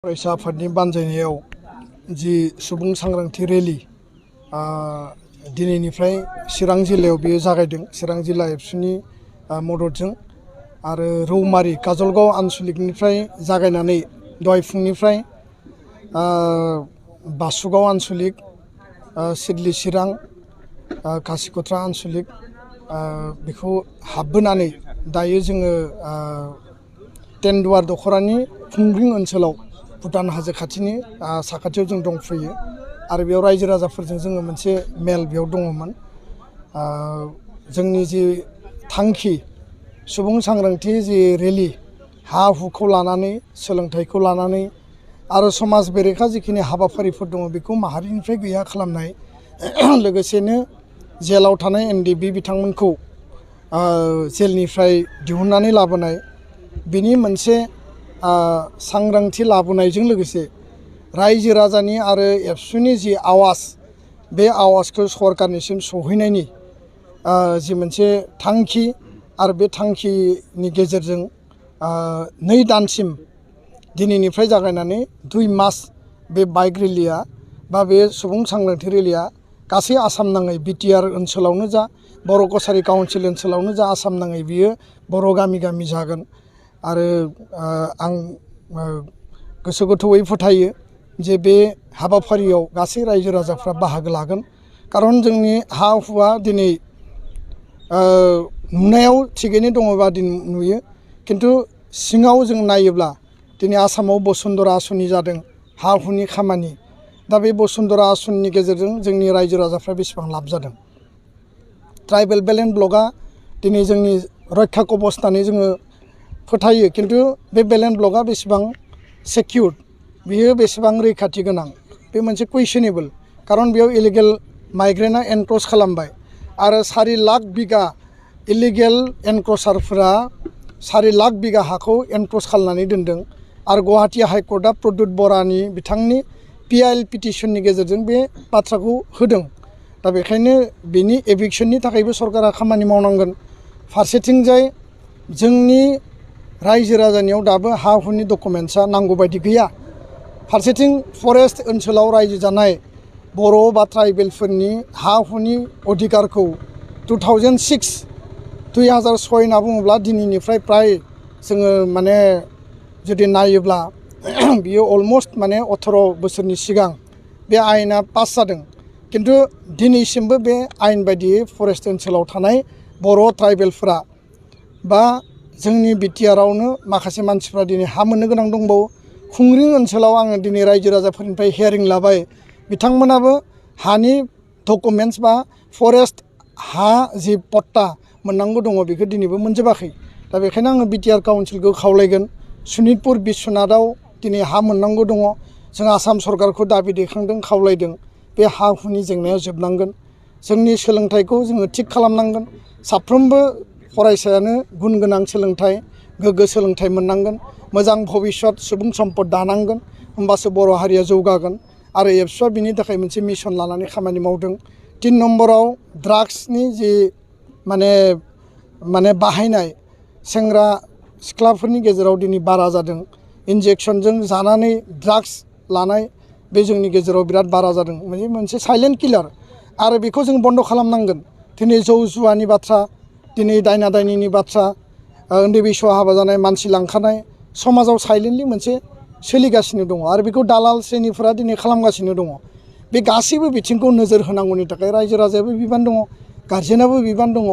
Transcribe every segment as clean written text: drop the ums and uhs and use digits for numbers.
फरायसा आफादनि बानजायनायाव जि सुबुं सांग्रांथि रेलि दिनैनिफ्राय चिरां जिल्लायाव बेयो जागायदों। चिरां जिल्ला एबसुनि मददजों आरो रौमारि काजलगाव आनसलिकनिफ्राय जागायनानै दहाय फुंनिफ्राय बासुगाव आनसलिक, सिडली चिरां, कासिकत्रा आनसलिक बेखौ हाबबोनानै दायो जोङो तेन्दुवार दखरानि खुंग्रिं ओनसोलाव भुटान हाजो खाथिनि साखाथियाव जों दंफैयो आरो बेयाव रायजो राजाफोरजों जोङो मोनसे मेल बेयाव दङमोन। जोंनि जि थांखि सुबुं सांग्रांथि जि रेलि हा हुखौ लानानै सोलोंथाइखौ लानानै आरो समाज बेरेखा जिखिनि हाबाफारिफोर दङ बेखौ माहारिनिफ्राय गैया खालामनाय लोगोसेनो जेलाव थानाय एनडिबि बिथांमोनखौ जेलनिफ्राय दिहुननानै लाबोनाय बिनि मोनसे सांग्रांथि लाबोनायजों लोगोसे रायजो राजानि आरो एबसुनि जि आवाज बे आवाजखौ सरकारनिसिम सहैनायनि जि मोनसे थांखि आरो बे थांखिनि गेजेरजों 2 दानसिम दिनैनिफ्राय जागायनानै 2 मास बे बाइक रेलिया बा बे सुबुं सांग्रांथि रेलिया गासै आसाम नाङै बिटिआर ओनसोलावनो जा बर' कसारि काउन्सिल ओनसोलावनो जा आसाम नाङै बियो बर' गामि गामि जागोन। आरो आं गोसो गोथौयै फोथायो जे बे हाबाफारियाव गासै रायजो राजाफ्रा बाहागो लागोन। खारन जोंनि हा हुआ दिनै नुनायाव थिगैनो दङबादि नुयो, खिन्थु सिङाव जों नायोब्ला दिनै आसामाव बसुन्धरा आसनि जादों हा हुनि खामानि। दा बे बसुन्धरा आसनिनि गेजेरजों जोंनि रायजो राजाफ्रा बेसेबां लाब जादों। ट्राइबेल बेलेन्स ब्लकआ दिनै जोंनि रैखा कबच होननानै जोङो फोथायो, खिन्थु बे बेलेन्स ब्लकआ बेसेबां सेकिउर्ड, बियो बेसेबां रैखाथि गोनां, बे मोनसे कुइसनेबल। खारन बेयाव इलिगेल माइग्रेन्टआ एनक्रच खालामबाय आरो 4 लाख बिगा इलिगेल एनक्रचारफोरा 4 लाख बिगा हाखौ एनक्रच खालामनानै दोनदों आरो गुवाहाटि हाइकर्टआ प्रद्युत बरानि बिथांनि पिआइएल पिटिसननि गेजेरजों बे बाथ्राखौ होदों। दा बेखायनो बेनि एभिक्सननि थाखायबो सरकारा खामानि मावनांगोन। फारसेथिंजाय जोंनि रायजो राजानियाव दाबो हा हुनि डकुमेन्ट्सआ नांगौ बायदि गैया। फारसेथिं फरेस्ट ओनसोलाव रायजो जानाय बर' बा ट्राइबेलफोरनि हा हुनि अधिकारखौ 2006 होनना बुङोब्ला दिनैनिफ्राय प्राय जोङो माने जुदि नायोब्ला बियो अलमस्ट माने 18 बोसोरनि सिगां बे आयेना पास जादों। खिन्थु दिनैसिमबो बे आयेन बायदियै फरेस्ट ओनसोलाव थानाय बर' ट्राइबेलफोरा बा जोंनि बिटिआरावनो माखासे मानसिफ्रा दिनै हा मोननो गोनां दंबावो। खुंग्रिं ओनसोलाव आङो दिनै रायजो राजाफोरनिफ्राय हियारिं लाबाय, बिथांमोनाबो हानि डकुमेन्ट्स बा फरेस्ट हा जि पट्टा मोननांगौ दङ बेखौ दिनैबो मोनजोबाखै। दा बेखायनो आङो बिटिआर काउन्सिलखौ खावलायगोन, सनितपुर बिस्वनाथआव दिनै हा मोननांगौ दङ। जों आसाम सरकारखौ दाबि दैखांदों, खावलायदों, बे हा हुनि जेंनाया जोबनांगोन। जोंनि सोलोंथाइखौ जोङो थिग खालामनांगोन। साफ्रोमबो फरायसायानो गुन गोनां सोलोंथाइ, गोग्गो सोलोंथाइ मोननांगोन। मोजां भबिसत सुबुं सम्पद दानांगोन, होमबासो बर' हारिया जौगागोन। आरो एबसुआ बिनि थाखाय मोनसे मिशन लानानै खामानि मावदों। 3 नम्बराव ड्राग्सनि जि माने बाहायनाय सेंग्रा सिख्लाफोरनि गेजेराव दिनै बारा जादों। इन्जेक्सनजों जानानै ड्राग्स लानाय बे जोंनि गेजेराव बिराद बारा जादों। मोनसे साइलेन्ट किलार आरो बेखौ जों बन्द' खालामनांगोन। दिनै जौ जुवानि बाथ्रा, दिनै दायना दायनिनि बाथ्रा, उन्दै बैसोआव हाबा जानाय, मानसि लांखानाय समाजाव साइलेन्टलि मोनसे सोलिगासिनो दङ आरो बेखौ दालाल श्रेणिफोरा दिनै खालामगासिनो दङ। बे गासैबो बिथिंखौ नोजोर होनांगौनि थाखाय रायजो राजायाबो बिबान दङ, गारजेनाबो बिबान दङ।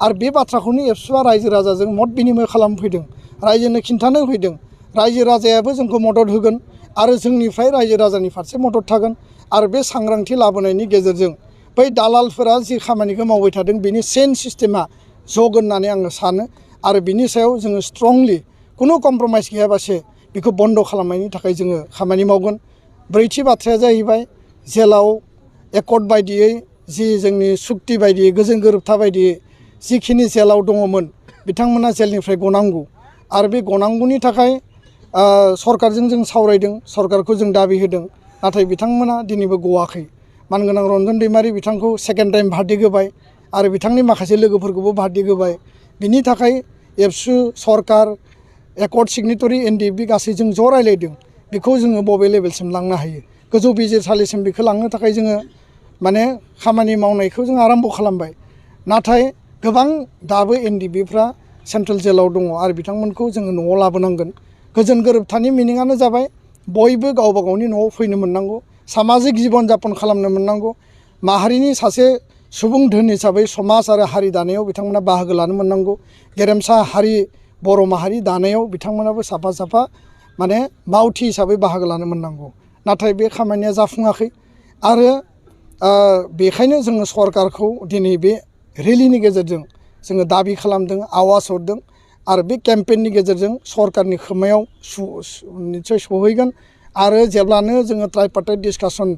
आरो बे बाथ्राखौनो एबसुआ रायजो राजाजों मत बिनिमय खालामफैदों, रायजोनो खिन्थानो फैदों। रायजो राजायाबो जोंखौ मदद होगोन आरो जोंनिफ्राय रायजो राजानि फारसे मदद थागोन। आरो बे सांग्रांथि लाबोनायनि गेजेरजों बै दालालफोरा जि खामानिखौ मावबाय थादों बेनि चेन सिस्टेमा जगोन होननानै आङो सानो। आरो बिनि सायाव जोङो स्ट्रंलि खुनु कमप्रमाइस गैयाबासे बेखौ बन्द' खालामनायनि थाखाय जोङो खामानि मावगोन। 4थि बाथ्राया जाहैबाय जेलाव एकर्ड बायदियै जि जोंनि सुक्ति बायदियै गोजोन गोरोबथा बायदियै जिखिनि जेलाव दङमोन बिथांमोना जेलनिफ्राय गनांगौ। आरो बे गनांगौनि थाखाय सरकारजों जों सावरायदों, सरकारखौ जों दाबि होदों, नाथाय बिथांमोना दिनैबो गवाखै। मानगोनां रन्जन दैमारि बिथांखौ सेकेन्ड टाइम भार्डिक्ट होबाय आरो बिथांनि माखासे लोगोफोरखौबो भार्डिक्ट होबाय। बिनि थाखाय एबसु सरकार एकर्ड सिगनेटरि एनडिएफबि गासैजों ज' रायलायदों। बेखौ जोङो बबे लेभेलसिम लांनो हायो गोजौ बिजिरसालिसिम बेखौ लांनो थाखाय जोङो माने खामानि मावनायखौ जों आराम्भ खालामबाय नाथाय गोबां दाबो एनडिबिफ्रा सेन्ट्रेल जेलाव दङ आरो बिथांमोनखौ जोङो न'आव लाबोनांगोन गोजोन गोरोबथानि मिनिङानो जाबाय बयबो गावबा गावनि न'आव फैनो मोननांगौ सामाजिक जीवन जापन खालामनो मोननांगौ माहारिनि सासे सुबुं धोन हिसाबै समाज आरो हारि दानायाव बिथांमोना बाहागो लानो मोननांगौ गेरेमसा हारि बर' माहारि दानायाव बिथांमोनाबो साफा साफा माने मावथि हिसाबै बाहागो लानो मोननांगौ नाथाय बे खामानिया जाफुङाखै आरो बेखायनो जोङो सरकारखौ दिनै बे रेलिनि गेजेरजों जोङो दाबि खालामदों आवाज हरदों आरो बे केम्पेइननि गेजेरजों सरकारनि खोमायाव निस्सय सहैगोन आरो जेब्लानो जोङो ट्राइपार्टाइट डिसकासन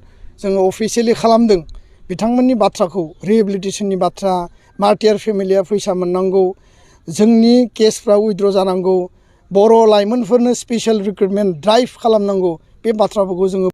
जोङो अफिसियेलि खालामदों बिथांमोननि बाथ्राखौ रिहेबिलिटेसननि बाथ्रा मार्टियार फेमिलिया फैसा मोननांगौ जोंनि केसफ्रा उइथड्र जानांगौ बर' लाइमोनफोरनो स्पेसियेल रिक्रुटमेन्ट ड्राइभ खालामनांगौ बे बाथ्राफोरखौ जोङो